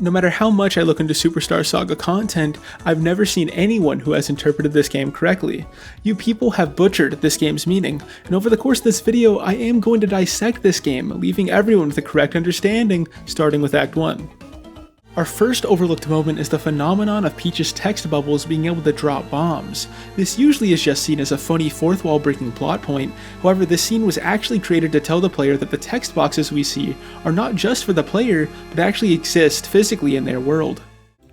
No matter how much I look into Superstar Saga content, I've never seen anyone who has interpreted this game correctly. You people have butchered this game's meaning, and over the course of this video, I am going to dissect this game, leaving everyone with the correct understanding, starting with Act 1. Our first overlooked moment is the phenomenon of Peach's text bubbles being able to drop bombs. This usually is just seen as a funny fourth wall breaking plot point, however this scene was actually created to tell the player that the text boxes we see are not just for the player, but actually exist physically in their world.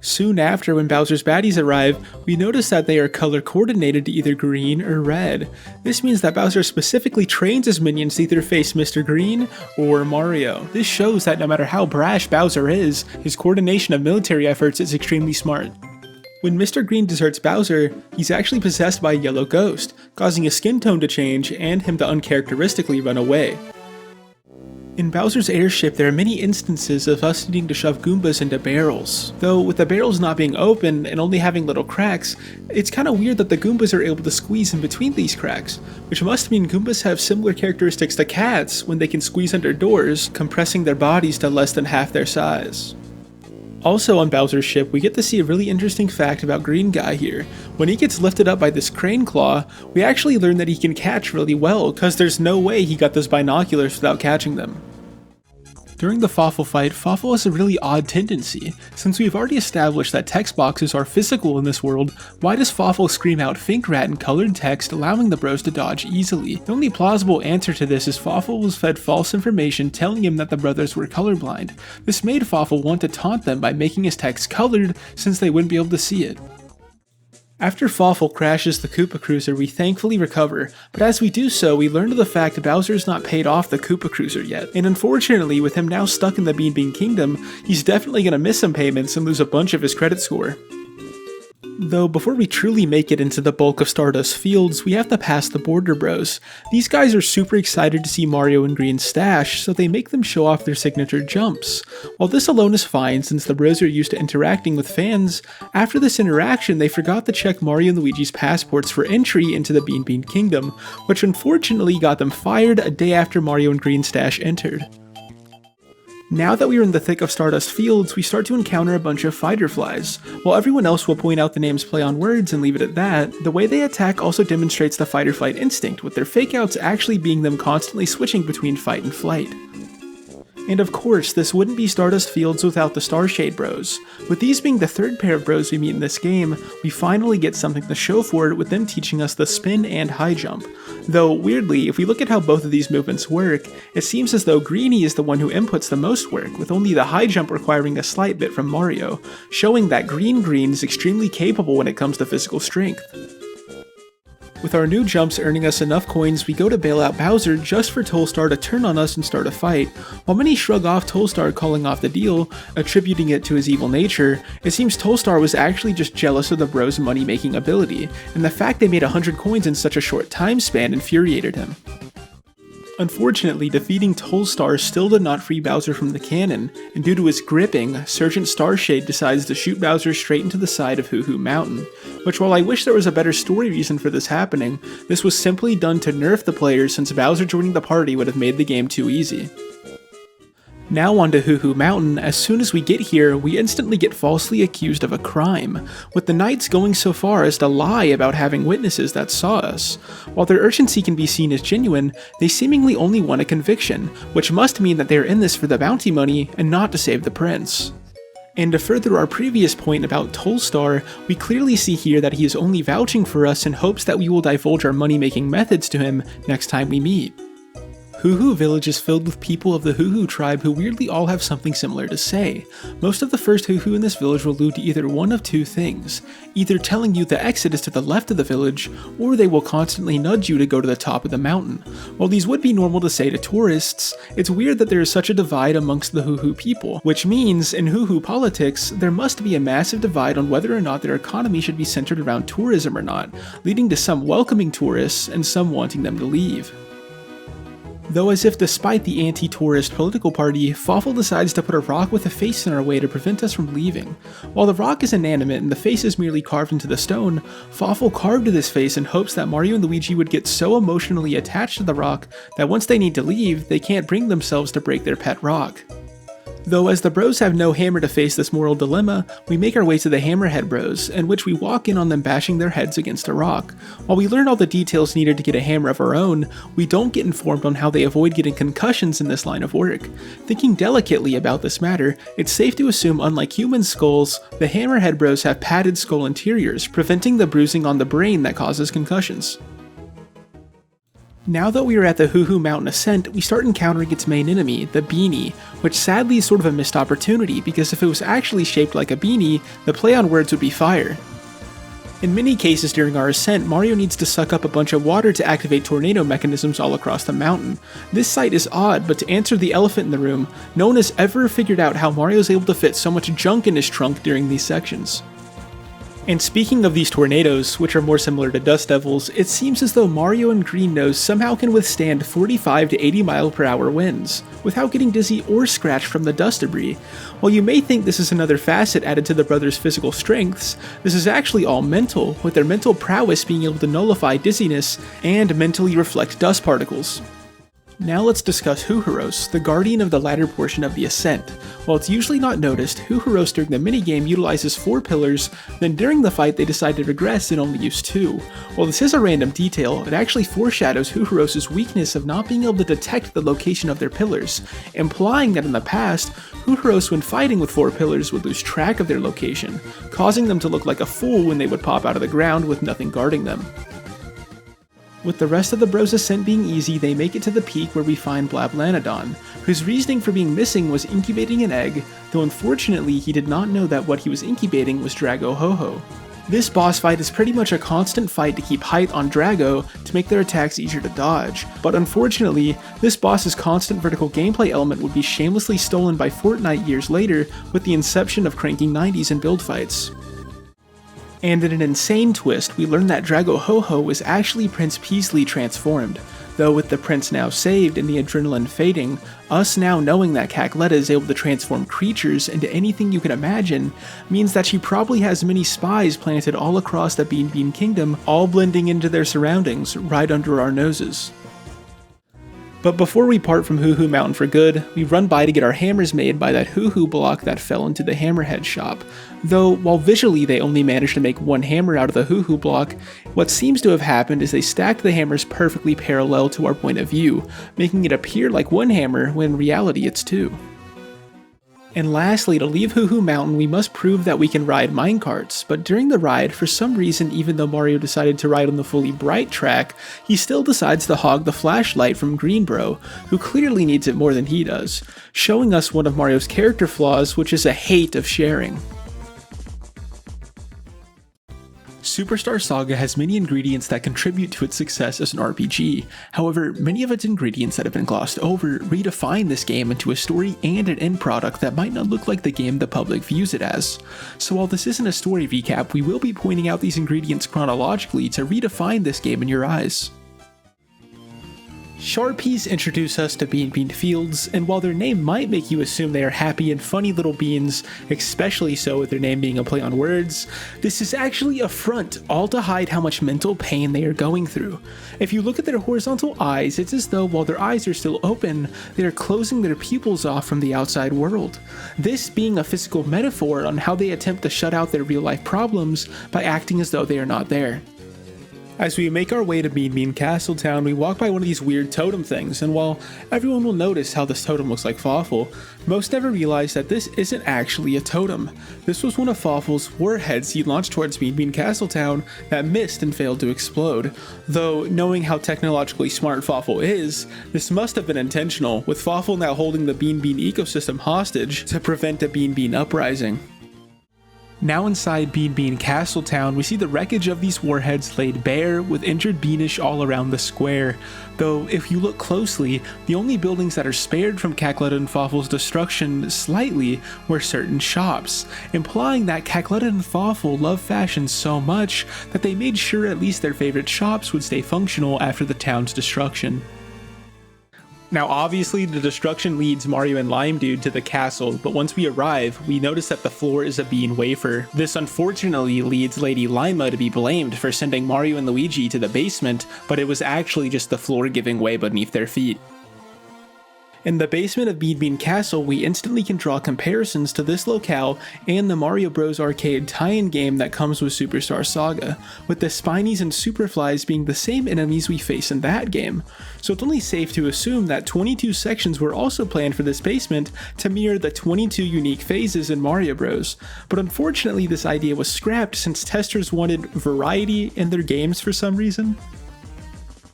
Soon after, when Bowser's baddies arrive, we notice that they are color coordinated to either green or red. This means that Bowser specifically trains his minions to either face Mr. Green or Mario. This shows that no matter how brash Bowser is, his coordination of military efforts is extremely smart. When Mr. Green deserts Bowser, he's actually possessed by a yellow ghost, causing his skin tone to change and him to uncharacteristically run away. In Bowser's airship, there are many instances of us needing to shove Goombas into barrels. Though, with the barrels not being open and only having little cracks, it's kinda weird that the Goombas are able to squeeze in between these cracks, which must mean Goombas have similar characteristics to cats when they can squeeze under doors, compressing their bodies to less than half their size. Also on Bowser's ship, we get to see a really interesting fact about Green Guy here. When he gets lifted up by this crane claw, we actually learn that he can catch really well, cause there's no way he got those binoculars without catching them. During the Fawful fight, Fawful has a really odd tendency. Since we've already established that text boxes are physical in this world, why does Fawful scream out Think Rat in colored text, allowing the bros to dodge easily? The only plausible answer to this is Fawful was fed false information telling him that the brothers were colorblind. This made Fawful want to taunt them by making his text colored since they wouldn't be able to see it. After Fawful crashes the Koopa Cruiser, we thankfully recover, but as we do so, we learn of the fact that Bowser's not paid off the Koopa Cruiser yet, and unfortunately, with him now stuck in the Bean Bean Kingdom, he's definitely gonna miss some payments and lose a bunch of his credit score. Though before we truly make it into the bulk of Stardust Fields, we have to pass the Border Bros. These guys are super excited to see Mario and Green's stash, so they make them show off their signature jumps. While this alone is fine since the bros are used to interacting with fans, after this interaction they forgot to check Mario and Luigi's passports for entry into the Bean Bean Kingdom, which unfortunately got them fired a day after Mario and Green's stash entered. Now that we are in the thick of Stardust Fields, we start to encounter a bunch of fighter flies. While everyone else will point out the name's play on words and leave it at that, the way they attack also demonstrates the fight or flight instinct, with their fake-outs actually being them constantly switching between fight and flight. And of course, this wouldn't be Stardust Fields without the Starshade Bros. With these being the third pair of bros we meet in this game, we finally get something to show for it with them teaching us the spin and high jump. Though, weirdly, if we look at how both of these movements work, it seems as though Greeny is the one who inputs the most work, with only the high jump requiring a slight bit from Mario, showing that Green is extremely capable when it comes to physical strength. With our new jumps earning us enough coins, we go to bail out Bowser just for Tolstar to turn on us and start a fight. While many shrug off Tolstar calling off the deal, attributing it to his evil nature, it seems Tolstar was actually just jealous of the bros' money-making ability, and the fact they made 100 coins in such a short time span infuriated him. Unfortunately, defeating Tolstar still did not free Bowser from the cannon, and due to his gripping, Sergeant Starshade decides to shoot Bowser straight into the side of Hoohoo Mountain, which while I wish there was a better story reason for this happening, this was simply done to nerf the players since Bowser joining the party would have made the game too easy. Now on to Hoohoo Mountain. As soon as we get here, we instantly get falsely accused of a crime, with the knights going so far as to lie about having witnesses that saw us. While their urgency can be seen as genuine, they seemingly only want a conviction, which must mean that they are in this for the bounty money and not to save the prince. And to further our previous point about Tolstar, we clearly see here that he is only vouching for us in hopes that we will divulge our money-making methods to him next time we meet. Hoohoo Village is filled with people of the Hoohoo tribe who weirdly all have something similar to say. Most of the first Hoohoo in this village will allude to either one of two things, either telling you the exit is to the left of the village, or they will constantly nudge you to go to the top of the mountain. While these would be normal to say to tourists, it's weird that there is such a divide amongst the Hoohoo people, which means, in Hoohoo politics, there must be a massive divide on whether or not their economy should be centered around tourism or not, leading to some welcoming tourists and some wanting them to leave. Though as if despite the anti-tourist political party, Fawful decides to put a rock with a face in our way to prevent us from leaving. While the rock is inanimate and the face is merely carved into the stone, Fawful carved this face in hopes that Mario and Luigi would get so emotionally attached to the rock that once they need to leave, they can't bring themselves to break their pet rock. Though as the bros have no hammer to face this moral dilemma, we make our way to the Hammerhead Bros, in which we walk in on them bashing their heads against a rock. While we learn all the details needed to get a hammer of our own, we don't get informed on how they avoid getting concussions in this line of work. Thinking delicately about this matter, it's safe to assume unlike human skulls, the Hammerhead Bros have padded skull interiors, preventing the bruising on the brain that causes concussions. Now that we are at the Hoohoo Mountain ascent, we start encountering its main enemy, the beanie, which sadly is sort of a missed opportunity because if it was actually shaped like a beanie, the play on words would be fire. In many cases during our ascent, Mario needs to suck up a bunch of water to activate tornado mechanisms all across the mountain. This sight is odd, but to answer the elephant in the room, no one has ever figured out how Mario is able to fit so much junk in his trunk during these sections. And speaking of these tornadoes, which are more similar to dust devils, it seems as though Mario and Green Nose somehow can withstand 45 to 80 mph winds, without getting dizzy or scratched from the dust debris. While you may think this is another facet added to the brothers' physical strengths, this is actually all mental, with their mental prowess being able to nullify dizziness and mentally reflect dust particles. Now let's discuss Hoohoos, the guardian of the latter portion of the ascent. While it's usually not noticed, Hoohoos during the minigame utilizes 4 pillars, then during the fight they decide to regress and only use 2. While this is a random detail, it actually foreshadows Hoohoos' weakness of not being able to detect the location of their pillars, implying that in the past, Hoohoos when fighting with 4 pillars would lose track of their location, causing them to look like a fool when they would pop out of the ground with nothing guarding them. With the rest of the bros' ascent being easy, they make it to the peak where we find Blablanodon, whose reasoning for being missing was incubating an egg, though unfortunately he did not know that what he was incubating was Drago Ho-Ho. This boss fight is pretty much a constant fight to keep height on Drago to make their attacks easier to dodge, but unfortunately, this boss's constant vertical gameplay element would be shamelessly stolen by Fortnite years later with the inception of cranking 90s in build fights. And in an insane twist, we learn that Drago Ho-Ho was actually Prince Peasley transformed, though with the prince now saved and the adrenaline fading, us now knowing that Cackletta is able to transform creatures into anything you can imagine means that she probably has many spies planted all across the Bean Bean Kingdom, all blending into their surroundings right under our noses. But before we part from Hoohoo Mountain for good, we run by to get our hammers made by that Hoohoo block that fell into the Hammerhead shop. Though, while visually they only managed to make one hammer out of the Hoohoo block, what seems to have happened is they stacked the hammers perfectly parallel to our point of view, making it appear like one hammer when in reality it's 2. And lastly, to leave Hoohoo Mountain, we must prove that we can ride minecarts, but during the ride, for some reason, even though Mario decided to ride on the fully bright track, he still decides to hog the flashlight from Greenbro, who clearly needs it more than he does, showing us one of Mario's character flaws, which is a hate of sharing. Superstar Saga has many ingredients that contribute to its success as an RPG. However, many of its ingredients that have been glossed over redefine this game into a story and an end product that might not look like the game the public views it as. So while this isn't a story recap, we will be pointing out these ingredients chronologically to redefine this game in your eyes. Sharpies introduce us to Bean Bean Fields, and while their name might make you assume they are happy and funny little beans, especially so with their name being a play on words, this is actually a front, all to hide how much mental pain they are going through. If you look at their horizontal eyes, it's as though while their eyes are still open, they are closing their pupils off from the outside world. This being a physical metaphor on how they attempt to shut out their real life problems by acting as though they are not there. As we make our way to Bean Bean Castle Town, we walk by one of these weird totem things, and while everyone will notice how this totem looks like Fawful, most never realize that this isn't actually a totem. This was one of Fawful's warheads he launched towards Bean Bean Castle Town that missed and failed to explode. Though, knowing how technologically smart Fawful is, this must have been intentional, with Fawful now holding the Bean Bean ecosystem hostage to prevent a Bean Bean uprising. Now inside Bean Bean Castle Town, we see the wreckage of these warheads laid bare, with injured Beanish all around the square. Though, if you look closely, the only buildings that are spared from Cackletta and Fawful's destruction slightly were certain shops, implying that Cackletta and Fawful love fashion so much that they made sure at least their favorite shops would stay functional after the town's destruction. Now obviously the destruction leads Mario and Lime Dude to the castle, but once we arrive, we notice that the floor is a bean wafer. This unfortunately leads Lady Lima to be blamed for sending Mario and Luigi to the basement, but it was actually just the floor giving way beneath their feet. In the basement of Bean Bean Castle, we instantly can draw comparisons to this locale and the Mario Bros. Arcade tie-in game that comes with Superstar Saga, with the Spinies and Superflies being the same enemies we face in that game. So it's only safe to assume that 22 sections were also planned for this basement to mirror the 22 unique phases in Mario Bros. But unfortunately this idea was scrapped since testers wanted variety in their games for some reason.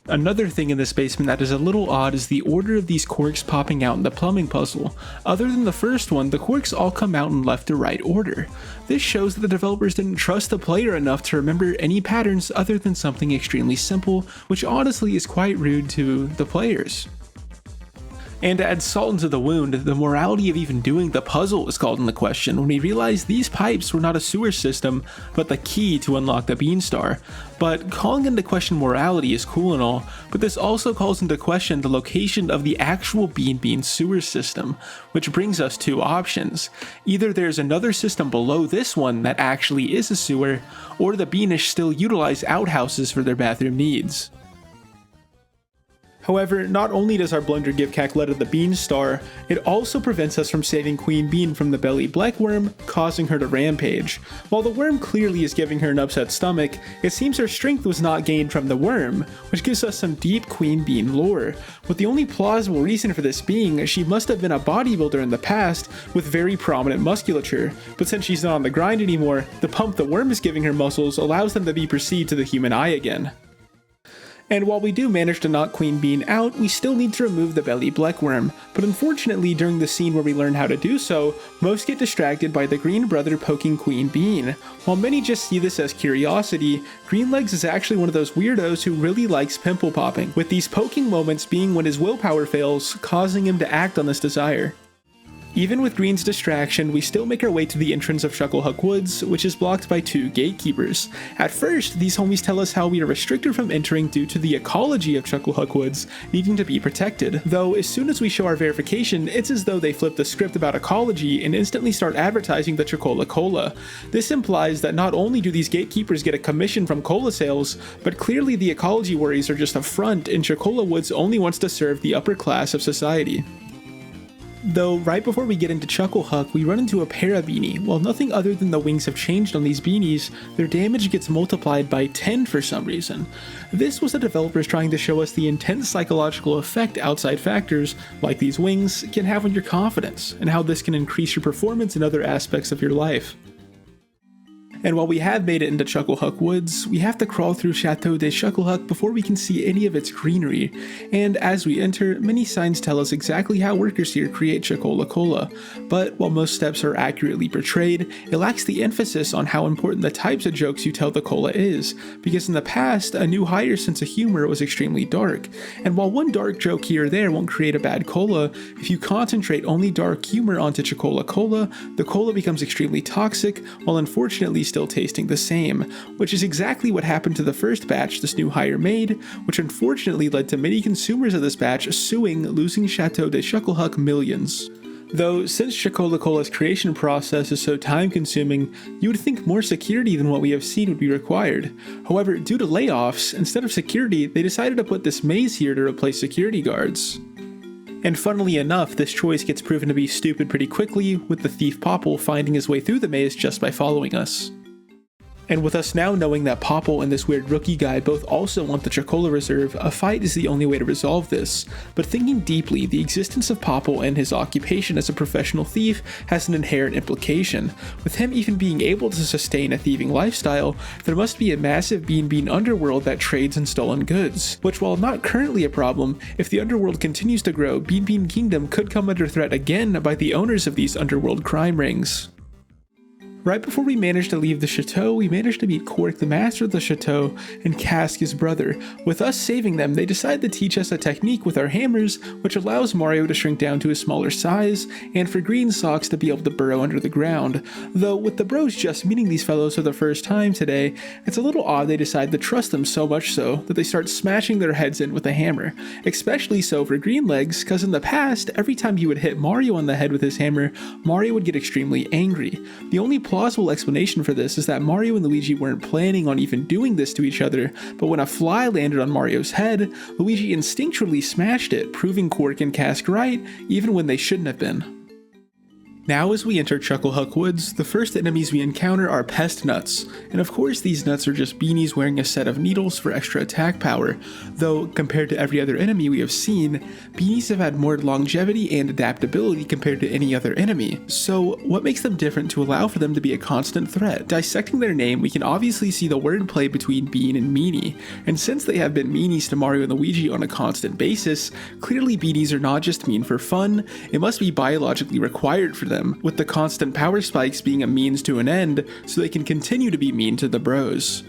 Another thing in this basement that is a little odd is the order of these quirks popping out in the plumbing puzzle. Other than the first one, the quirks all come out in left to right order. This shows that the developers didn't trust the player enough to remember any patterns other than something extremely simple, which honestly is quite rude to the players. And to add salt into the wound, the morality of even doing the puzzle was called into question when we realized these pipes were not a sewer system, but the key to unlock the Beanstar. But calling into question morality is cool and all, but this also calls into question the location of the actual Bean Bean sewer system, which brings us two options. Either there's another system below this one that actually is a sewer, or the Beanish still utilize outhouses for their bathroom needs. However, not only does our blunder give Cackletta the Beanstar, it also prevents us from saving Queen Bean from the belly black worm, causing her to rampage. While the worm clearly is giving her an upset stomach, it seems her strength was not gained from the worm, which gives us some deep Queen Bean lore, with the only plausible reason for this being she must have been a bodybuilder in the past with very prominent musculature, but since she's not on the grind anymore, the pump the worm is giving her muscles allows them to be perceived to the human eye again. And while we do manage to knock Queen Bean out, we still need to remove the belly blackworm, but unfortunately during the scene where we learn how to do so, most get distracted by the green brother poking Queen Bean. While many just see this as curiosity, Greenlegs is actually one of those weirdos who really likes pimple popping, with these poking moments being when his willpower fails, causing him to act on this desire. Even with Green's distraction, we still make our way to the entrance of Chucklehuck Woods, which is blocked by two gatekeepers. At first, these homies tell us how we are restricted from entering due to the ecology of Chucklehuck Woods needing to be protected, though as soon as we show our verification, it's as though they flip the script about ecology and instantly start advertising the Chocola Cola. This implies that not only do these gatekeepers get a commission from cola sales, but clearly the ecology worries are just a front and Chocola Woods only wants to serve the upper class of society. Though, right before we get into Chucklehuck, we run into a Parabeanie. While nothing other than the wings have changed on these beanies, their damage gets multiplied by 10 for some reason. This was the developers trying to show us the intense psychological effect outside factors, like these wings, can have on your confidence, and how this can increase your performance in other aspects of your life. And while we have made it into Chucklehuck Woods, we have to crawl through Chateau de Chucklehuck before we can see any of its greenery, and as we enter, many signs tell us exactly how workers here create Chocola Cola, but while most steps are accurately portrayed, it lacks the emphasis on how important the types of jokes you tell the cola is, because in the past, a new hire's sense of humor was extremely dark, and while one dark joke here or there won't create a bad cola, if you concentrate only dark humor onto Chocola Cola, the cola becomes extremely toxic, while unfortunately still tasting the same, which is exactly what happened to the first batch this new hire made, which unfortunately led to many consumers of this batch suing, losing Chateau de Chucklehuck millions. Though, since Chocola Cola's creation process is so time-consuming, you would think more security than what we have seen would be required. However, due to layoffs, instead of security, they decided to put this maze here to replace security guards. And funnily enough, this choice gets proven to be stupid pretty quickly, with the thief Popple finding his way through the maze just by following us. And with us now knowing that Popple and this weird rookie guy both also want the Chocola Reserve, a fight is the only way to resolve this. But thinking deeply, the existence of Popple and his occupation as a professional thief has an inherent implication. With him even being able to sustain a thieving lifestyle, there must be a massive Bean Bean underworld that trades in stolen goods. Which, while not currently a problem, if the underworld continues to grow, Bean Bean Kingdom could come under threat again by the owners of these underworld crime rings. Right before we manage to leave the chateau, we manage to meet Quark, the master of the chateau, and Cask, his brother. With us saving them, they decide to teach us a technique with our hammers, which allows Mario to shrink down to a smaller size, and for Green Socks to be able to burrow under the ground. Though, with the bros just meeting these fellows for the first time today, it's a little odd they decide to trust them so much so that they start smashing their heads in with a hammer. Especially so for Greenlegs, cause in the past, every time he would hit Mario on the head with his hammer, Mario would get extremely angry. The only plausible plausible explanation for this is that Mario and Luigi weren't planning on even doing this to each other, but when a fly landed on Mario's head, Luigi instinctually smashed it, proving Quark and Cask right, even when they shouldn't have been. Now as we enter Chucklehuck Woods, the first enemies we encounter are pest nuts, and of course these nuts are just beanies wearing a set of needles for extra attack power, though compared to every other enemy we have seen, beanies have had more longevity and adaptability compared to any other enemy. So what makes them different to allow for them to be a constant threat? Dissecting their name, we can obviously see the wordplay between bean and meanie, and since they have been meanies to Mario and Luigi on a constant basis, clearly beanies are not just mean for fun, it must be biologically required for them, with the constant power spikes being a means to an end so they can continue to be mean to the bros.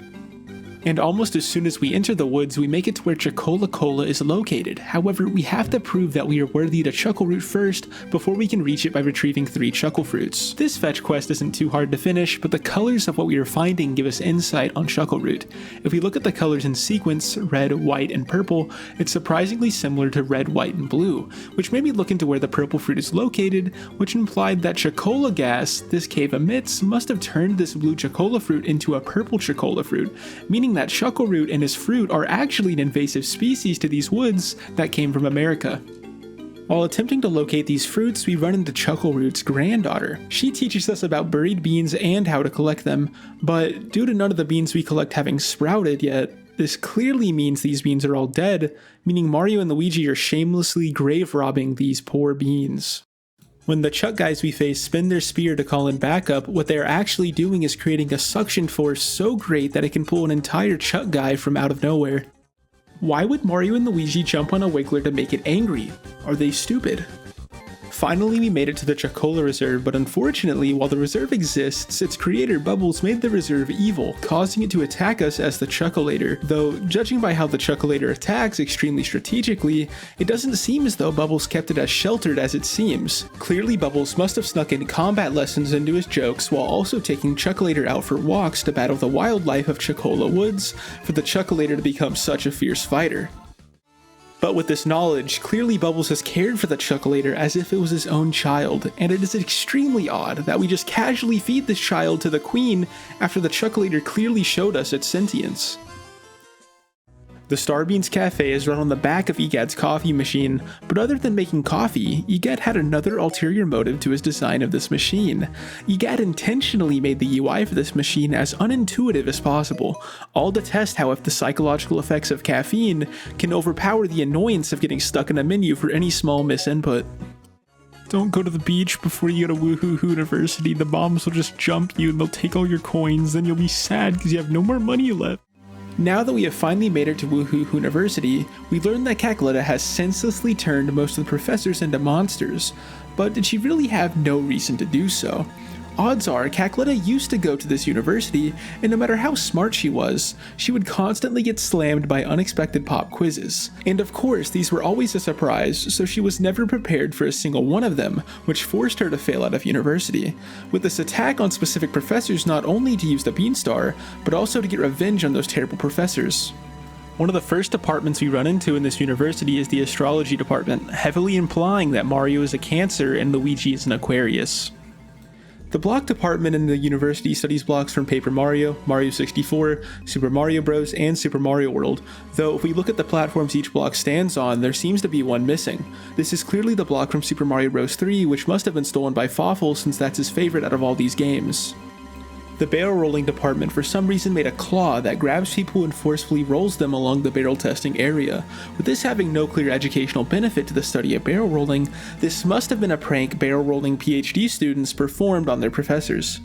And almost as soon as we enter the woods, we make it to where Chucklehuck is located. However, we have to prove that we are worthy to Chuckleroot first before we can reach it by retrieving 3 Chuckle Fruits. This fetch quest isn't too hard to finish, but the colors of what we are finding give us insight on Chuckleroot. If we look at the colors in sequence, red, white, and purple, it's surprisingly similar to red, white, and blue, which made me look into where the purple fruit is located, which implied that Chucklehuck gas this cave emits must have turned this blue Chucklehuck fruit into a purple Chucklehuck fruit, meaning that Chuckleroot and his fruit are actually an invasive species to these woods that came from America. While attempting to locate these fruits, we run into Chuckleroot's granddaughter. She teaches us about buried beans and how to collect them, but due to none of the beans we collect having sprouted yet, this clearly means these beans are all dead, meaning Mario and Luigi are shamelessly grave robbing these poor beans. When the Chuck guys we face spin their spear to call in backup, what they are actually doing is creating a suction force so great that it can pull an entire Chuck guy from out of nowhere. Why would Mario and Luigi jump on a Wiggler to make it angry? Are they stupid? Finally, we made it to the Chucklehuck Reserve, but unfortunately, while the reserve exists, its creator Bubbles made the reserve evil, causing it to attack us as the Chuckleator. Though, judging by how the Chuckleator attacks extremely strategically, it doesn't seem as though Bubbles kept it as sheltered as it seems. Clearly, Bubbles must have snuck in combat lessons into his jokes while also taking Chuckleator out for walks to battle the wildlife of Chucklehuck Woods for the Chuckleator to become such a fierce fighter. But with this knowledge, clearly Bubbles has cared for the Chuckleator as if it was his own child, and it is extremely odd that we just casually feed this child to the queen after the Chuckleator clearly showed us its sentience. The Starbeans Cafe is run on the back of Egad's coffee machine, but other than making coffee, Egad had another ulterior motive to his design of this machine. Egad intentionally made the UI for this machine as unintuitive as possible, all to test how if the psychological effects of caffeine can overpower the annoyance of getting stuck in a menu for any small misinput. Don't go to the beach before you go to Woohoo Hooniversity, the bombs will just jump you and they'll take all your coins, then you'll be sad because you have no more money left. Now that we have finally made it to Woohoo Hooniversity, we learn that Cackletta has senselessly turned most of the professors into monsters, but did she really have no reason to do so? Odds are, Cackletta used to go to this university, and no matter how smart she was, she would constantly get slammed by unexpected pop quizzes. And of course, these were always a surprise, so she was never prepared for a single one of them, which forced her to fail out of university. With this attack on specific professors not only to use the Beanstar, but also to get revenge on those terrible professors. One of the first departments we run into in this university is the astrology department, heavily implying that Mario is a Cancer and Luigi is an Aquarius. The block department in the university studies blocks from Paper Mario, Mario 64, Super Mario Bros., and Super Mario World, though if we look at the platforms each block stands on, there seems to be one missing. This is clearly the block from Super Mario Bros. 3, which must have been stolen by Popple since that's his favorite out of all these games. The barrel rolling department for some reason made a claw that grabs people and forcefully rolls them along the barrel testing area. With this having no clear educational benefit to the study of barrel rolling, this must have been a prank barrel rolling PhD students performed on their professors.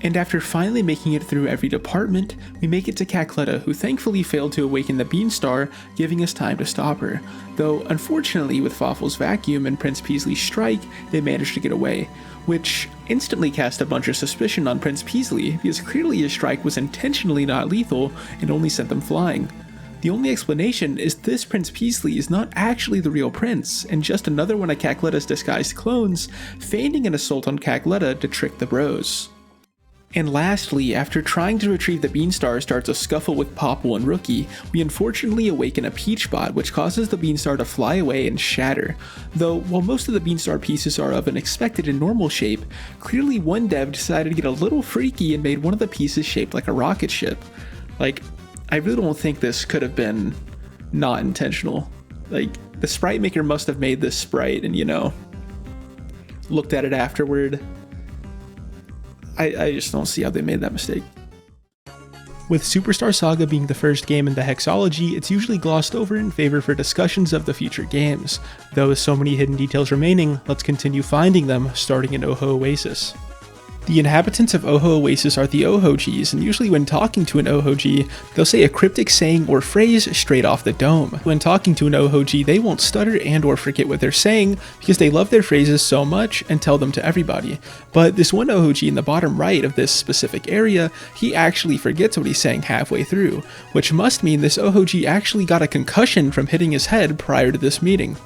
And after finally making it through every department, we make it to Cackletta, who thankfully failed to awaken the Beanstar, giving us time to stop her. Though, unfortunately, with Foffle's vacuum and Prince Peasley's strike, they managed to get away, which instantly cast a bunch of suspicion on Prince Peasley, because clearly his strike was intentionally not lethal and only sent them flying. The only explanation is this Prince Peasley is not actually the real prince, and just another one of Cackletta's disguised clones, feigning an assault on Cackletta to trick the bros. And lastly, after trying to retrieve the Beanstar starts a scuffle with Popple and Rookie, we unfortunately awaken a Peach bot which causes the Beanstar to fly away and shatter. Though, while most of the Beanstar pieces are of an expected and normal shape, clearly one dev decided to get a little freaky and made one of the pieces shaped like a rocket ship. Like, I really don't think this could have been not intentional. Like, the sprite maker must have made this sprite and, you know, looked at it afterward. I just don't see how they made that mistake. With Superstar Saga being the first game in the hexology, it's usually glossed over in favor for discussions of the future games. Though with so many hidden details remaining, let's continue finding them, starting in Oho Oasis. The inhabitants of Oho Oasis are the Oho-Gs, and usually when talking to an Oho-G, they'll say a cryptic saying or phrase straight off the dome. When talking to an Oho-G, they won't stutter and or forget what they're saying because they love their phrases so much and tell them to everybody. But this one Oho-G in the bottom right of this specific area, he actually forgets what he's saying halfway through, which must mean this Oho-G actually got a concussion from hitting his head prior to this meeting.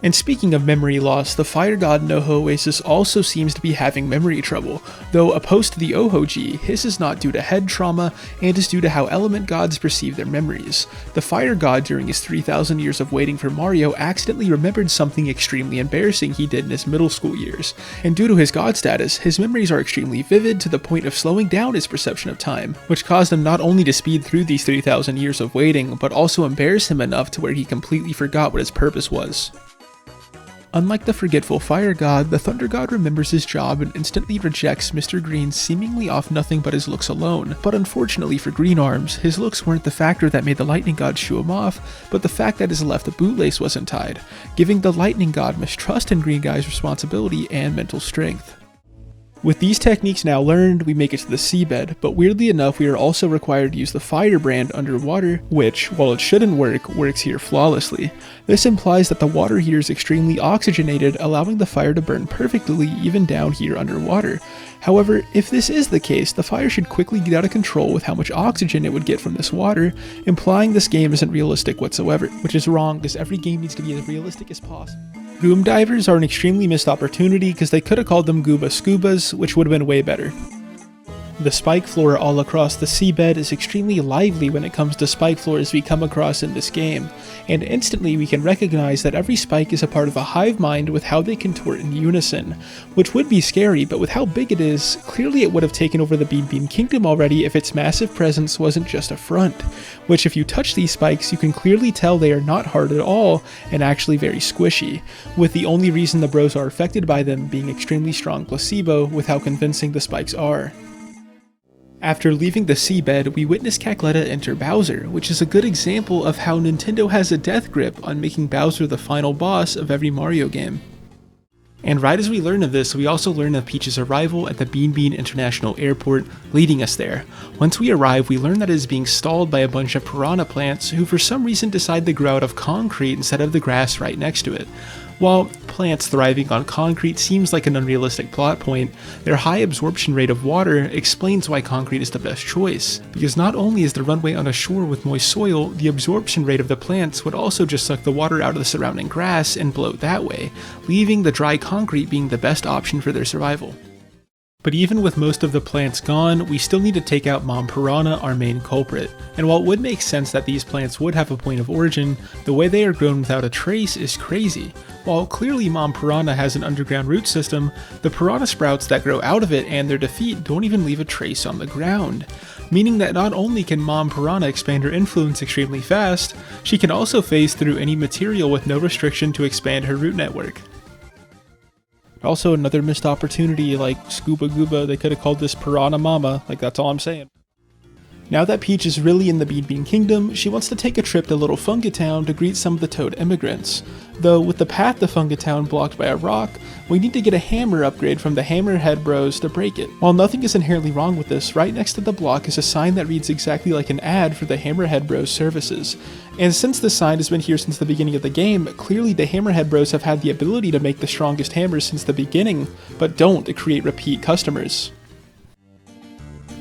And speaking of memory loss, the fire god in Oho Oasis also seems to be having memory trouble, though opposed to the Oho-G, his is not due to head trauma and is due to how element gods perceive their memories. The fire god during his 3,000 years of waiting for Mario accidentally remembered something extremely embarrassing he did in his middle school years, and due to his god status, his memories are extremely vivid to the point of slowing down his perception of time, which caused him not only to speed through these 3,000 years of waiting, but also embarrass him enough to where he completely forgot what his purpose was. Unlike the forgetful fire god, the thunder god remembers his job and instantly rejects Mr. Green seemingly off nothing but his looks alone. But unfortunately for Green Arms, his looks weren't the factor that made the lightning god shoo him off, but the fact that his left bootlace wasn't tied, giving the lightning god mistrust in Green guy's responsibility and mental strength. With these techniques now learned, we make it to the seabed, but weirdly enough we are also required to use the fire brand underwater, which, while it shouldn't work, works here flawlessly. This implies that the water here is extremely oxygenated, allowing the fire to burn perfectly even down here underwater. However, if this is the case, the fire should quickly get out of control with how much oxygen it would get from this water, implying this game isn't realistic whatsoever, which is wrong because every game needs to be as realistic as possible. Goom divers are an extremely missed opportunity because they could have called them Gooba Scubas, which would have been way better. The spike floor all across the seabed is extremely lively when it comes to spike floors we come across in this game, and instantly we can recognize that every spike is a part of a hive mind with how they contort in unison, which would be scary, but with how big it is, clearly it would have taken over the Bean Kingdom already if its massive presence wasn't just a front, which if you touch these spikes you can clearly tell they are not hard at all and actually very squishy, with the only reason the bros are affected by them being extremely strong placebo with how convincing the spikes are. After leaving the seabed, we witness Cackletta enter Bowser, which is a good example of how Nintendo has a death grip on making Bowser the final boss of every Mario game. And right as we learn of this, we also learn of Peach's arrival at the Bean International Airport, leading us there. Once we arrive, we learn that it is being stalled by a bunch of piranha plants who for some reason decide to grow out of concrete instead of the grass right next to it. While plants thriving on concrete seems like an unrealistic plot point, their high absorption rate of water explains why concrete is the best choice, because not only is the runway on a shore with moist soil, the absorption rate of the plants would also just suck the water out of the surrounding grass and bloat that way, leaving the dry concrete being the best option for their survival. But even with most of the plants gone, we still need to take out Mom Piranha, our main culprit. And while it would make sense that these plants would have a point of origin, the way they are grown without a trace is crazy. While clearly Mom Piranha has an underground root system, the piranha sprouts that grow out of it and their defeat don't even leave a trace on the ground. Meaning that not only can Mom Piranha expand her influence extremely fast, she can also phase through any material with no restriction to expand her root network. Also, another missed opportunity, like Scuba Gooba, they could have called this Piranha Mama, like that's all I'm saying. Now that Peach is really in the Bean Kingdom, she wants to take a trip to Lil Fungi Town to greet some of the Toad immigrants. Though with the path to Fungi Town blocked by a rock, we need to get a hammer upgrade from the Hammerhead Bros to break it. While nothing is inherently wrong with this, right next to the block is a sign that reads exactly like an ad for the Hammerhead Bros services. And since this sign has been here since the beginning of the game, clearly the Hammerhead Bros have had the ability to make the strongest hammers since the beginning, but don't to create repeat customers.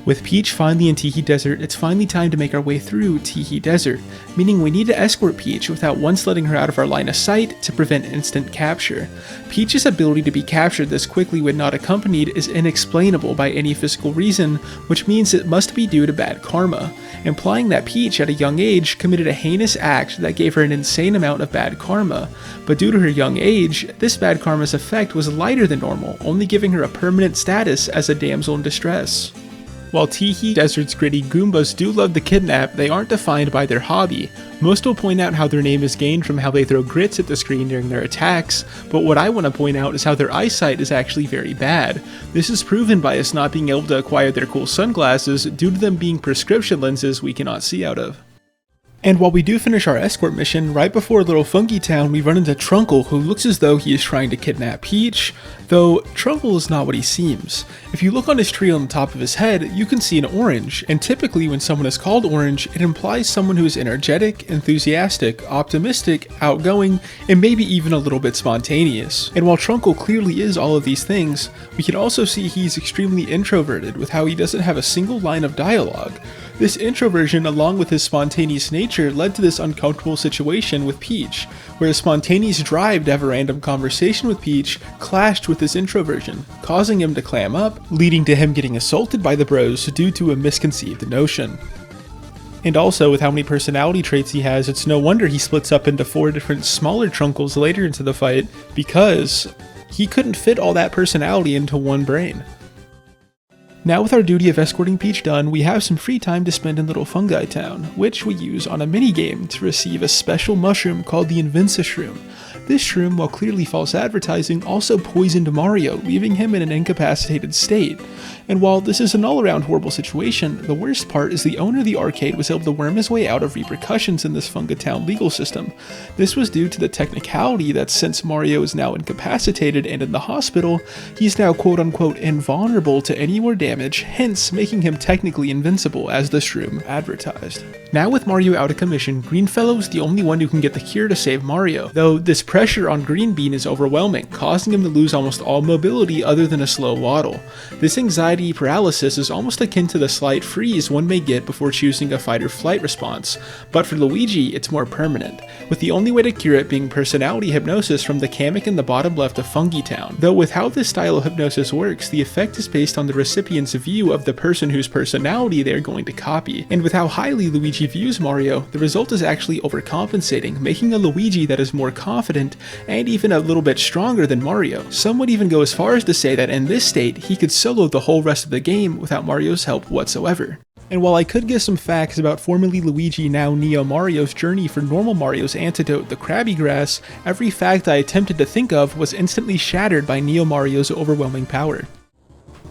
With Peach finally in Tihee Desert, it's finally time to make our way through Tihee Desert, meaning we need to escort Peach without once letting her out of our line of sight to prevent instant capture. Peach's ability to be captured this quickly when not accompanied is inexplainable by any physical reason, which means it must be due to bad karma, implying that Peach at a young age committed a heinous act that gave her an insane amount of bad karma, but due to her young age, this bad karma's effect was lighter than normal, only giving her a permanent status as a damsel in distress. While Tihee Desert's gritty Goombas do love to kidnap, they aren't defined by their hobby. Most will point out how their name is gained from how they throw grits at the screen during their attacks, but what I want to point out is how their eyesight is actually very bad. This is proven by us not being able to acquire their cool sunglasses due to them being prescription lenses we cannot see out of. And while we do finish our escort mission, right before Lil Fungi Town we run into Trunkle, who looks as though he is trying to kidnap Peach, though Trunkle is not what he seems. If you look on his tree on the top of his head, you can see an orange, and typically when someone is called orange, it implies someone who is energetic, enthusiastic, optimistic, outgoing, and maybe even a little bit spontaneous. And while Trunkle clearly is all of these things, we can also see he's extremely introverted with how he doesn't have a single line of dialogue. This introversion, along with his spontaneous nature, led to this uncomfortable situation with Peach, where his spontaneous drive to have a random conversation with Peach clashed with his introversion, causing him to clam up, leading to him getting assaulted by the bros due to a misconceived notion. And also, with how many personality traits he has, it's no wonder he splits up into 4 different smaller Trunkles later into the fight, because he couldn't fit all that personality into one brain. Now with our duty of escorting Peach done, we have some free time to spend in Lil Fungi Town, which we use on a minigame to receive a special mushroom called the Invinci Shroom. This shroom, while clearly false advertising, also poisoned Mario, leaving him in an incapacitated state. And while this is an all-around horrible situation, the worst part is the owner of the arcade was able to worm his way out of repercussions in this Fungi Town legal system. This was due to the technicality that since Mario is now incapacitated and in the hospital, he's now quote-unquote invulnerable to any more damage, hence making him technically invincible as the shroom advertised. Now with Mario out of commission, Greenfellow is the only one who can get the cure to save Mario, though this pressure on Green Bean is overwhelming, causing him to lose almost all mobility other than a slow waddle. This anxiety paralysis is almost akin to the slight freeze one may get before choosing a fight or flight response, but for Luigi it's more permanent, with the only way to cure it being personality hypnosis from the Kamek in the bottom left of Fungi Town. Though with how this style of hypnosis works, the effect is based on the recipient's view of the person whose personality they are going to copy, and with how highly Luigi views Mario, the result is actually overcompensating, making a Luigi that is more confident and even a little bit stronger than Mario. Some would even go as far as to say that in this state, he could solo the whole rest of the game without Mario's help whatsoever. And while I could give some facts about formerly Luigi, now Neo Mario's journey for normal Mario's antidote, the Krabby Grass, every fact I attempted to think of was instantly shattered by Neo Mario's overwhelming power.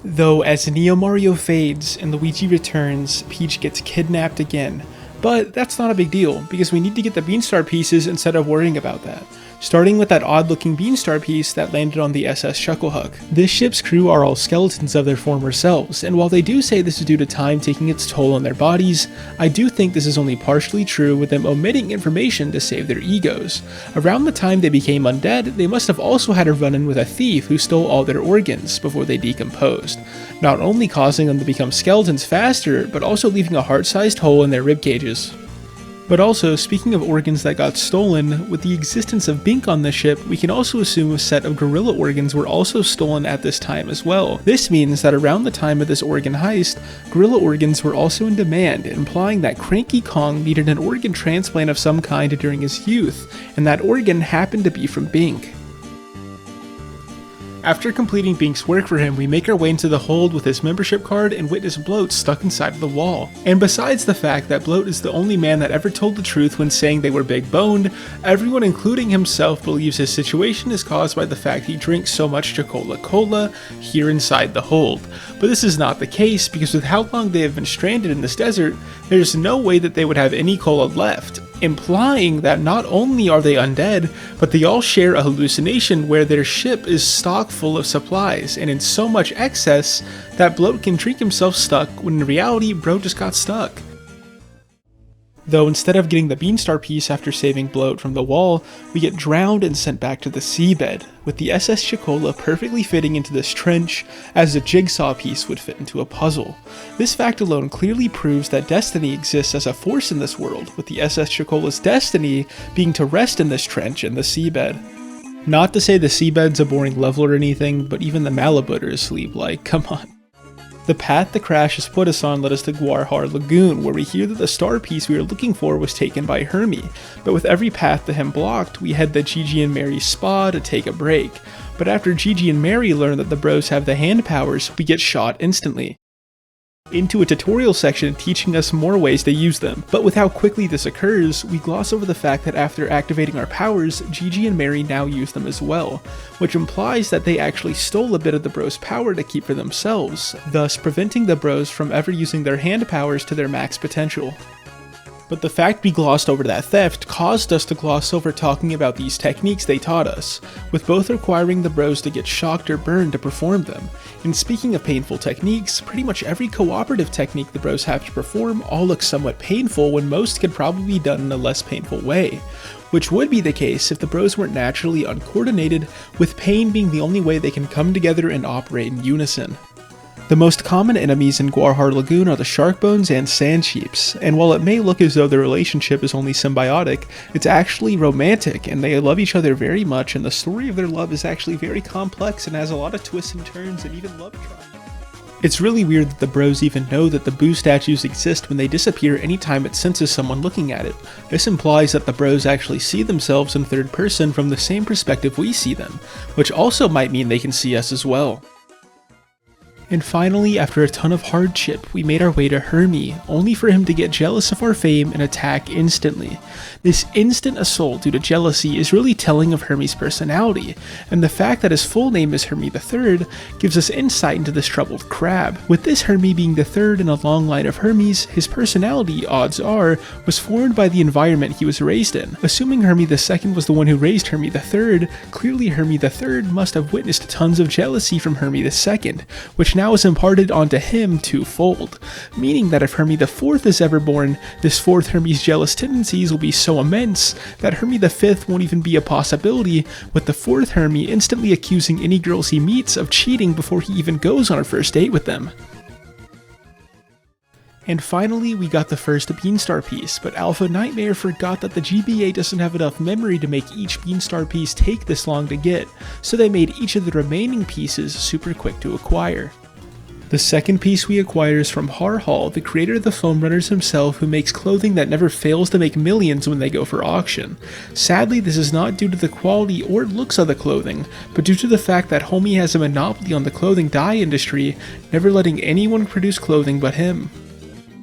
Though as Neo Mario fades and Luigi returns, Peach gets kidnapped again. But that's not a big deal, because we need to get the Beanstar pieces instead of worrying about that. Starting with that odd-looking Beanstar piece that landed on the SS Chucklehuck. This ship's crew are all skeletons of their former selves, and while they do say this is due to time taking its toll on their bodies, I do think this is only partially true, with them omitting information to save their egos. Around the time they became undead, they must have also had a run-in with a thief who stole all their organs before they decomposed, not only causing them to become skeletons faster, but also leaving a heart-sized hole in their rib cages. But also, speaking of organs that got stolen, with the existence of Bink on the ship, we can also assume a set of gorilla organs were also stolen at this time as well. This means that around the time of this organ heist, gorilla organs were also in demand, implying that Cranky Kong needed an organ transplant of some kind during his youth, and that organ happened to be from Bink. After completing Bink's work for him, we make our way into the hold with his membership card and witness Bloat stuck inside of the wall. And besides the fact that Bloat is the only man that ever told the truth when saying they were big boned, everyone including himself believes his situation is caused by the fact he drinks so much Chocola here inside the hold. But this is not the case, because with how long they have been stranded in this desert, there's no way that they would have any cola left, implying that not only are they undead, but they all share a hallucination where their ship is stocked full of supplies, and in so much excess that Bloat can drink himself stuck when in reality Bro just got stuck. Though instead of getting the Beanstar piece after saving Bloat from the wall, we get drowned and sent back to the seabed, with the SS Chocola perfectly fitting into this trench as a jigsaw piece would fit into a puzzle. This fact alone clearly proves that destiny exists as a force in this world, with the SS Chocola's destiny being to rest in this trench in the seabed. Not to say the seabed's a boring level or anything, but even the Malibut are asleep, like, come on. The path the crash has put us on led us to Gwarhar Lagoon, where we hear that the star piece we were looking for was taken by Hermie, but with every path to him blocked, we head to Gigi and Mary's spa to take a break. But after Gigi and Mary learn that the bros have the hand powers, we get shot instantly into a tutorial section teaching us more ways to use them. But with how quickly this occurs, we gloss over the fact that after activating our powers, Gigi and Mary now use them as well, which implies that they actually stole a bit of the bros' power to keep for themselves, thus preventing the bros from ever using their hand powers to their max potential. But the fact we glossed over that theft caused us to gloss over talking about these techniques they taught us, with both requiring the bros to get shocked or burned to perform them. And speaking of painful techniques, pretty much every cooperative technique the bros have to perform all looks somewhat painful when most could probably be done in a less painful way. Which would be the case if the bros weren't naturally uncoordinated, with pain being the only way they can come together and operate in unison. The most common enemies in Gwarhar Lagoon are the shark bones and sand sheeps, and while it may look as though their relationship is only symbiotic, it's actually romantic, and they love each other very much, and the story of their love is actually very complex and has a lot of twists and turns and even love triangles. It's really weird that the bros even know that the Boo statues exist when they disappear anytime it senses someone looking at it. This implies that the bros actually see themselves in third person from the same perspective we see them, which also might mean they can see us as well. And finally, after a ton of hardship, we made our way to Hermie, only for him to get jealous of our fame and attack instantly. This instant assault due to jealousy is really telling of Hermie's personality, and the fact that his full name is Hermie III gives us insight into this troubled crab. With this Hermie being the third in a long line of Hermies, his personality, odds are, was formed by the environment he was raised in. Assuming Hermie II was the one who raised Hermie III, clearly Hermie III must have witnessed tons of jealousy from Hermie II, which now is imparted onto him twofold, meaning that if Hermie IV is ever born, this fourth Hermie's jealous tendencies will be so immense that Hermie V won't even be a possibility, with the fourth Hermie instantly accusing any girls he meets of cheating before he even goes on a first date with them. And finally, we got the first Beanstar piece, but Alpha Nightmare forgot that the GBA doesn't have enough memory to make each Beanstar piece take this long to get, so they made each of the remaining pieces super quick to acquire. The second piece we acquire is from Harhal, the creator of the Foam Runners himself, who makes clothing that never fails to make millions when they go for auction. Sadly, this is not due to the quality or looks of the clothing, but due to the fact that Homie has a monopoly on the clothing dye industry, never letting anyone produce clothing but him.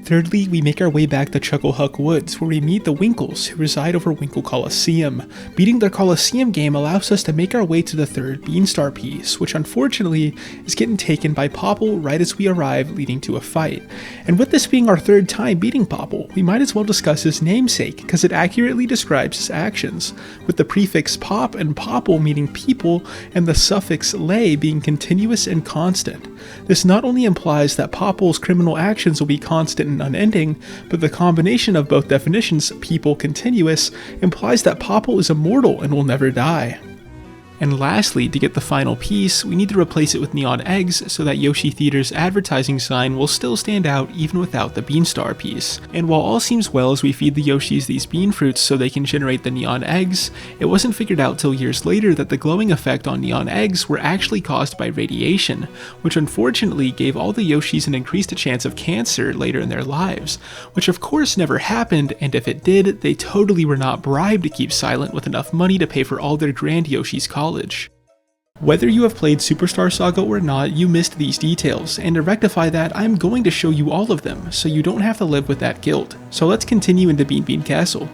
Thirdly, we make our way back to Chucklehuck Woods, where we meet the Winkles, who reside over Winkle Coliseum. Beating their Coliseum game allows us to make our way to the third Beanstar piece, which unfortunately is getting taken by Popple right as we arrive, leading to a fight. And with this being our third time beating Popple, we might as well discuss his namesake, because it accurately describes his actions, with the prefix pop and Popple meaning people, and the suffix lay being continuous and constant. This not only implies that Popple's criminal actions will be constant and unending, but the combination of both definitions, people continuous, implies that Popple is immortal and will never die. And lastly, to get the final piece, we need to replace it with neon eggs so that Yoshi Theater's advertising sign will still stand out even without the Beanstar piece. And while all seems well as we feed the Yoshis these bean fruits so they can generate the neon eggs, it wasn't figured out till years later that the glowing effect on neon eggs were actually caused by radiation, which unfortunately gave all the Yoshis an increased chance of cancer later in their lives, which of course never happened, and if it did, they totally were not bribed to keep silent with enough money to pay for all their grand Yoshi's college. Whether you have played Superstar Saga or not, you missed these details, and to rectify that, I'm going to show you all of them, so you don't have to live with that guilt. So let's continue into Bean Bean Castle.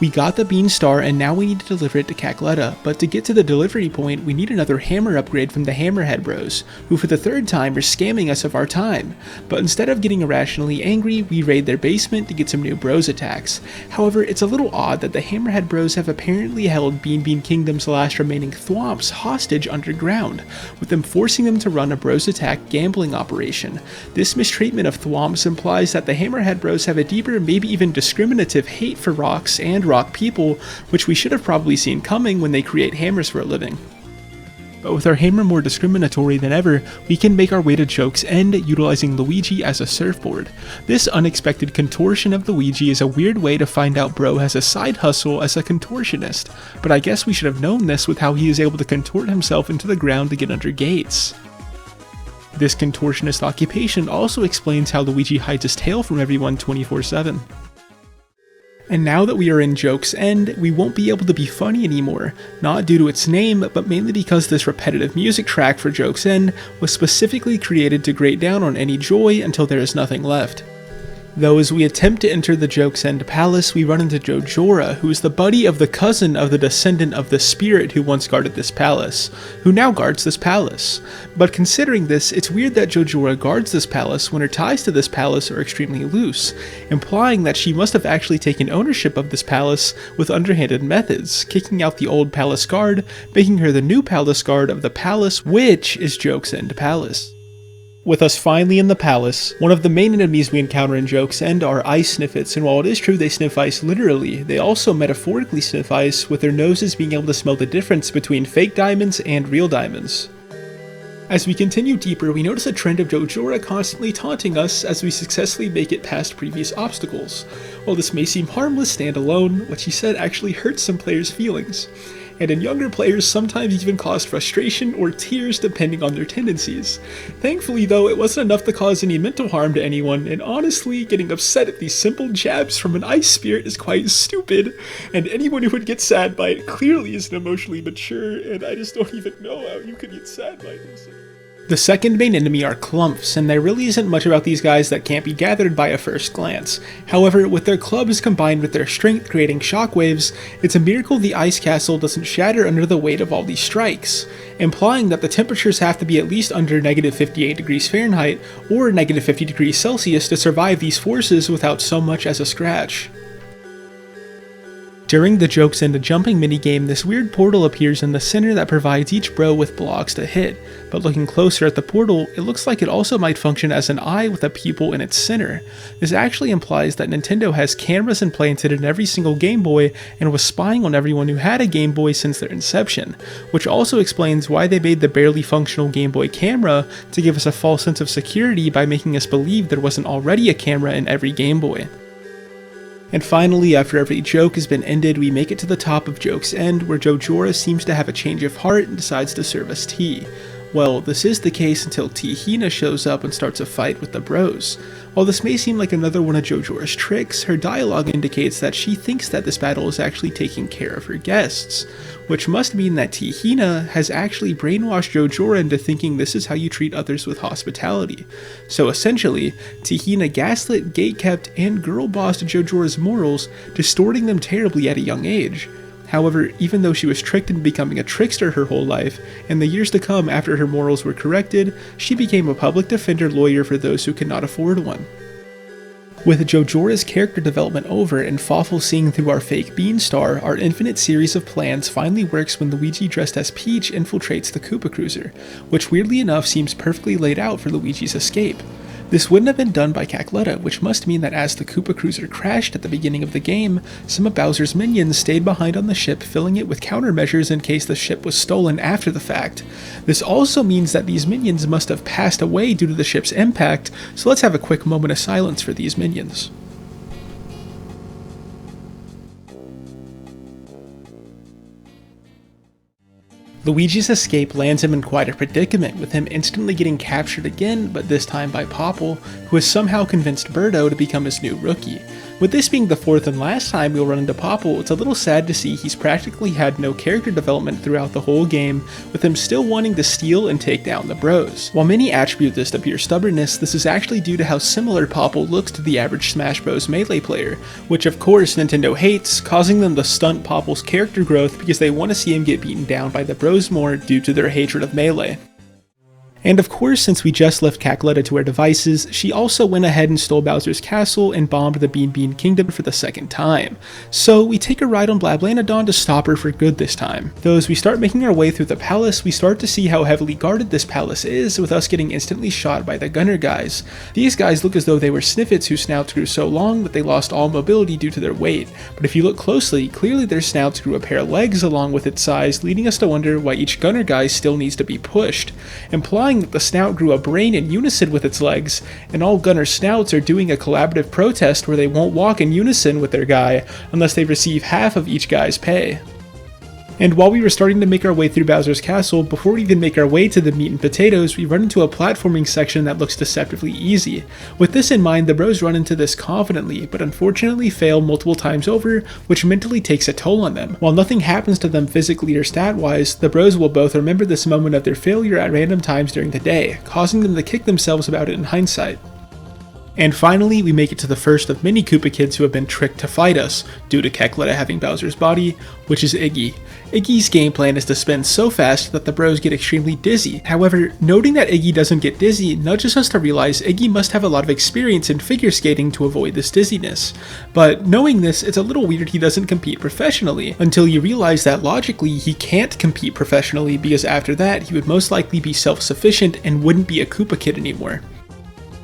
We got the Bean Star and now we need to deliver it to Cackletta, but to get to the delivery point we need another hammer upgrade from the Hammerhead Bros, who for the third time are scamming us of our time. But instead of getting irrationally angry, we raid their basement to get some new Bros attacks. However, it's a little odd that the Hammerhead Bros have apparently held Bean Kingdom's last remaining thwomps hostage underground, with them forcing them to run a Bros attack gambling operation. This mistreatment of thwomps implies that the Hammerhead Bros have a deeper, maybe even discriminative hate for rocks and rock people, which we should have probably seen coming when they create hammers for a living. But with our hammer more discriminatory than ever, we can make our way to Joke's End utilizing Luigi as a surfboard. This unexpected contortion of Luigi is a weird way to find out bro has a side hustle as a contortionist, but I guess we should have known this with how he is able to contort himself into the ground to get under gates. This contortionist occupation also explains how Luigi hides his tail from everyone 24/7. And now that we are in Joke's End, we won't be able to be funny anymore, not due to its name, but mainly because this repetitive music track for Joke's End was specifically created to grate down on any joy until there is nothing left. Though as we attempt to enter the Joke's End Palace, we run into Jojora, who is the buddy of the cousin of the descendant of the spirit who once guarded this palace, who now guards this palace. But considering this, it's weird that Jojora guards this palace when her ties to this palace are extremely loose, implying that she must have actually taken ownership of this palace with underhanded methods, kicking out the old palace guard, making her the new palace guard of the palace, which is Joke's End Palace. With us finally in the palace, one of the main enemies we encounter in Joke's End are ice sniffets, and while it is true they sniff ice literally, they also metaphorically sniff ice, with their noses being able to smell the difference between fake diamonds and real diamonds. As we continue deeper, we notice a trend of Jojora constantly taunting us as we successfully make it past previous obstacles. While this may seem harmless standalone, what she said actually hurts some players' feelings, and in younger players sometimes even caused frustration or tears depending on their tendencies. Thankfully though, it wasn't enough to cause any mental harm to anyone, and honestly, getting upset at these simple jabs from an ice spirit is quite stupid, and anyone who would get sad by it clearly isn't emotionally mature, and I just don't even know how you could get sad by this. The second main enemy are clumps, and there really isn't much about these guys that can't be gathered by a first glance. However, with their clubs combined with their strength creating shockwaves, it's a miracle the ice castle doesn't shatter under the weight of all these strikes, implying that the temperatures have to be at least under negative 58 degrees Fahrenheit or negative 50 degrees Celsius to survive these forces without so much as a scratch. During the Joke's End jumping minigame, this weird portal appears in the center that provides each bro with blocks to hit, but looking closer at the portal, it looks like it also might function as an eye with a pupil in its center. This actually implies that Nintendo has cameras implanted in every single Game Boy and was spying on everyone who had a Game Boy since their inception, which also explains why they made the barely functional Game Boy camera to give us a false sense of security by making us believe there wasn't already a camera in every Game Boy. And finally, after every joke has been ended, we make it to the top of Joke's End, where Jojora seems to have a change of heart and decides to serve us tea. Well, this is the case until Hina shows up and starts a fight with the bros. While this may seem like another one of Jojora's tricks, her dialogue indicates that she thinks that this battle is actually taking care of her guests, which must mean that Hina has actually brainwashed Jojora into thinking this is how you treat others with hospitality. So essentially, Hina gaslit, gatekept, and girl-bossed Jojora's morals, distorting them terribly at a young age. However, even though she was tricked into becoming a trickster her whole life, in the years to come after her morals were corrected, she became a public defender lawyer for those who could not afford one. With Jojora's character development over and Popple seeing through our fake Beanstar, our infinite series of plans finally works when Luigi dressed as Peach infiltrates the Koopa Cruiser, which weirdly enough seems perfectly laid out for Luigi's escape. This wouldn't have been done by Cackletta, which must mean that as the Koopa Cruiser crashed at the beginning of the game, some of Bowser's minions stayed behind on the ship, filling it with countermeasures in case the ship was stolen after the fact. This also means that these minions must have passed away due to the ship's impact, so let's have a quick moment of silence for these minions. Luigi's escape lands him in quite a predicament, with him instantly getting captured again, but this time by Popple, who has somehow convinced Birdo to become his new rookie. With this being the fourth and last time we'll run into Popple, it's a little sad to see he's practically had no character development throughout the whole game, with him still wanting to steal and take down the bros. While many attribute this to pure stubbornness, this is actually due to how similar Popple looks to the average Smash Bros. Melee player, which of course Nintendo hates, causing them to stunt Popple's character growth because they want to see him get beaten down by the bros more due to their hatred of Melee. And of course, since we just left Cackletta to our devices, she also went ahead and stole Bowser's castle and bombed the Bean Bean Kingdom for the second time. So we take a ride on Blablanodon to stop her for good this time. Though as we start making our way through the palace, we start to see how heavily guarded this palace is, with us getting instantly shot by the gunner guys. These guys look as though they were sniffets whose snouts grew so long that they lost all mobility due to their weight, but if you look closely, clearly their snouts grew a pair of legs along with its size, leading us to wonder why each gunner guy still needs to be pushed, implying that the snout grew a brain in unison with its legs, and all gunner snouts are doing a collaborative protest where they won't walk in unison with their guy unless they receive half of each guy's pay. And while we were starting to make our way through Bowser's castle, before we even make our way to the meat and potatoes, we run into a platforming section that looks deceptively easy. With this in mind, the bros run into this confidently, but unfortunately fail multiple times over, which mentally takes a toll on them. While nothing happens to them physically or stat-wise, the bros will both remember this moment of their failure at random times during the day, causing them to kick themselves about it in hindsight. And finally, we make it to the first of many Koopa kids who have been tricked to fight us, due to Cackletta having Bowser's body, which is Iggy. Iggy's game plan is to spin so fast that the bros get extremely dizzy. However, noting that Iggy doesn't get dizzy nudges us to realize Iggy must have a lot of experience in figure skating to avoid this dizziness. But knowing this, it's a little weird he doesn't compete professionally, until you realize that logically he can't compete professionally because after that he would most likely be self-sufficient and wouldn't be a Koopa kid anymore.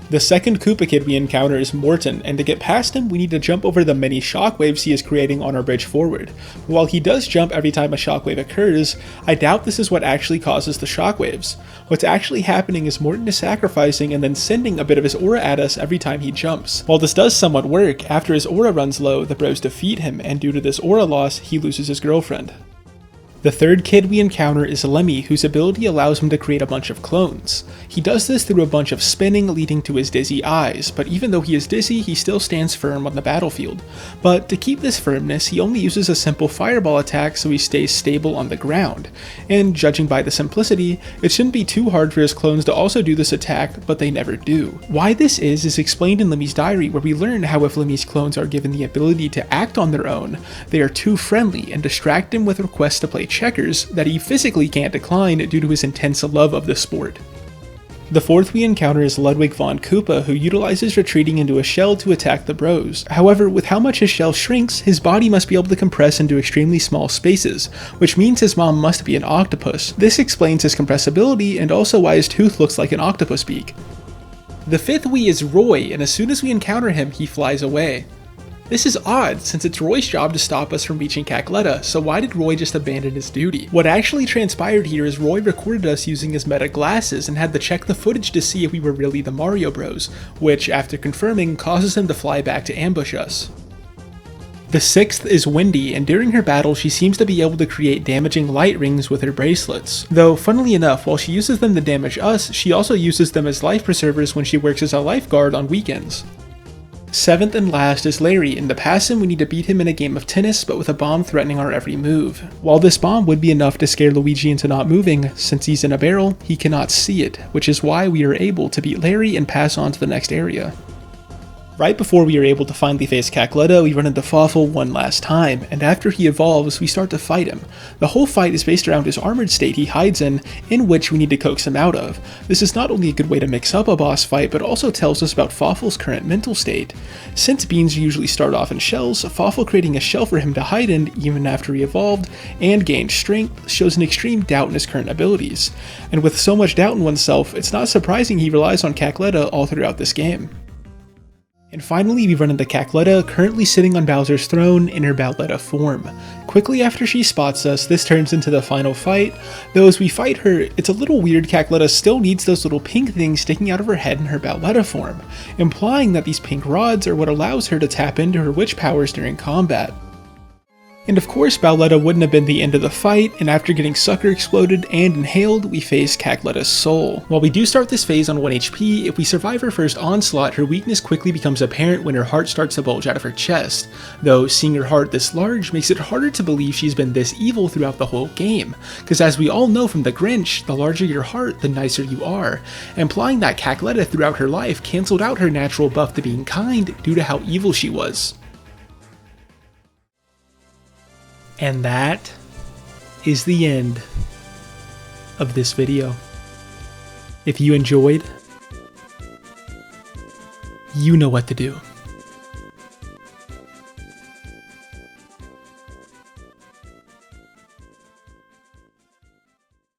The second Koopa kid we encounter is Morton, and to get past him we need to jump over the many shockwaves he is creating on our bridge forward. While he does jump every time a shockwave occurs, I doubt this is what actually causes the shockwaves. What's actually happening is Morton is sacrificing and then sending a bit of his aura at us every time he jumps. While this does somewhat work, after his aura runs low, the bros defeat him, and due to this aura loss, he loses his girlfriend. The third kid we encounter is Lemmy, whose ability allows him to create a bunch of clones. He does this through a bunch of spinning leading to his dizzy eyes, but even though he is dizzy, he still stands firm on the battlefield. But to keep this firmness, he only uses a simple fireball attack so he stays stable on the ground. And judging by the simplicity, it shouldn't be too hard for his clones to also do this attack, but they never do. Why this is explained in Lemmy's diary, where we learn how if Lemmy's clones are given the ability to act on their own, they are too friendly and distract him with requests to play checkers that he physically can't decline due to his intense love of the sport. The fourth we encounter is Ludwig von Koopa, who utilizes retreating into a shell to attack the bros. However, with how much his shell shrinks, his body must be able to compress into extremely small spaces, which means his mom must be an octopus. This explains his compressibility and also why his tooth looks like an octopus beak. The fifth Wii is Roy, and as soon as we encounter him, he flies away. This is odd, since it's Roy's job to stop us from reaching Cackletta, so why did Roy just abandon his duty? What actually transpired here is Roy recorded us using his meta glasses and had to check the footage to see if we were really the Mario Bros, which, after confirming, causes him to fly back to ambush us. The sixth is Wendy, and during her battle she seems to be able to create damaging light rings with her bracelets. Though, funnily enough, while she uses them to damage us, she also uses them as life preservers when she works as a lifeguard on weekends. Seventh and last is Larry, and to pass him we need to beat him in a game of tennis, but with a bomb threatening our every move. While this bomb would be enough to scare Luigi into not moving, since he's in a barrel, he cannot see it, which is why we are able to beat Larry and pass on to the next area. Right before we are able to finally face Cackletta, we run into Fawful one last time, and after he evolves, we start to fight him. The whole fight is based around his armored state he hides in which we need to coax him out of. This is not only a good way to mix up a boss fight, but also tells us about Fawful's current mental state. Since beans usually start off in shells, Fawful creating a shell for him to hide in even after he evolved and gained strength shows an extreme doubt in his current abilities. And with so much doubt in oneself, it's not surprising he relies on Cackletta all throughout this game. And finally, we run into Cackletta, currently sitting on Bowser's throne in her Bowletta form. Quickly after she spots us, this turns into the final fight, though as we fight her, it's a little weird Cackletta still needs those little pink things sticking out of her head in her Bowletta form, implying that these pink rods are what allows her to tap into her witch powers during combat. And of course, Bowletta wouldn't have been the end of the fight, and after getting sucker exploded and inhaled, we face Cagletta's soul. While we do start this phase on 1 HP, if we survive her first onslaught, her weakness quickly becomes apparent when her heart starts to bulge out of her chest, though seeing her heart this large makes it harder to believe she's been this evil throughout the whole game, because as we all know from the Grinch, the larger your heart, the nicer you are, implying that Cagletta throughout her life cancelled out her natural buff to being kind due to how evil she was. And that is the end of this video. If you enjoyed, you know what to do.